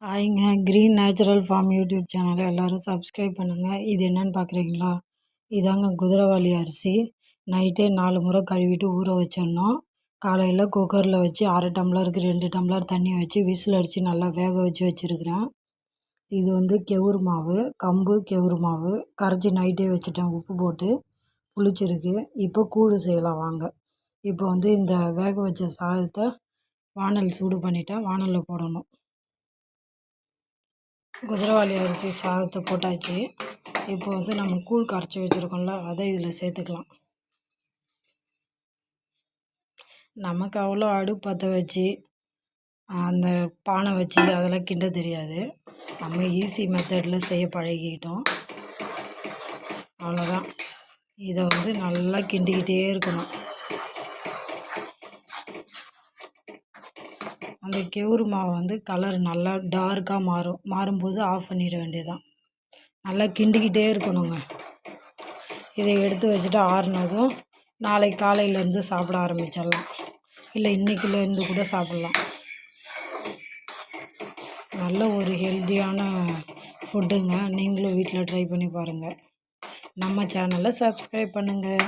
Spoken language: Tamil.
ஹாய்ங்க. க்ரீன் நேச்சுரல் ஃபார்ம் யூடியூப் சேனலை எல்லோரும் சப்ஸ்கிரைப் பண்ணுங்கள். இது என்னென்னு பார்க்குறீங்களா? இதாங்க குதிரைவாலி அரிசி. நைட்டே 4 முறை கழுவிட்டு ஊற வச்சிடணும். காலையில் குக்கரில் வச்சு 1/2 டம்ளருக்கு 2 டம்ளர் தண்ணி வச்சு விசில் அடித்து நல்லா வேக வச்சு வச்சுருக்கிறேன். இது வந்து கெவுரு மாவு, கம்பு கெவுரு மாவு கரைச்சி நைட்டே வச்சுட்டேன், உப்பு போட்டு புளிச்சிருக்கு. இப்போ கூழ் செய்யலாம் வாங்க. இப்போ வந்து இந்த வேக வச்ச சாதத்தை வானல் சூடு பண்ணிவிட்டேன், வானலில் போடணும். குதிரைவாலி அரிசி சாதத்தை போட்டாச்சு. இப்போ வந்து நம்ம கூழ் கரைச்சி வச்சுருக்கோம்ல, அதை இதில் சேர்த்துக்கலாம். நமக்கு அவ்வளோ அடுப்பு பற்ற வச்சு அந்த பானை வச்சு அதெல்லாம் கிண்ட தெரியாது. நம்ம ஈஸி மெத்தடில் செய்ய பழகிக்கிட்டோம், அவ்வளோதான். இதை வந்து நல்லா கிண்டிக்கிட்டே இருக்கணும். அந்த கெவுரு மாவு வந்து கலர் நல்லா டார்க்காக மாறும்போது ஆஃப் பண்ணிட வேண்டியதுதான். நல்லா கிண்டிக்கிட்டே இருக்கணுங்க. இதை எடுத்து வச்சுட்டு ஆறுனதும் நாளைக்கு காலையிலேருந்து சாப்பிட ஆரம்பிச்சிடலாம், இல்லை இன்றைக்கிலேருந்து கூட சாப்பிட்லாம். நல்ல ஒரு ஹெல்த்தியான ஃபுட்டுங்க. நீங்களும் வீட்டில் ட்ரை பண்ணி பாருங்கள். நம்ம சேனலை சப்ஸ்கிரைப் பண்ணுங்கள்.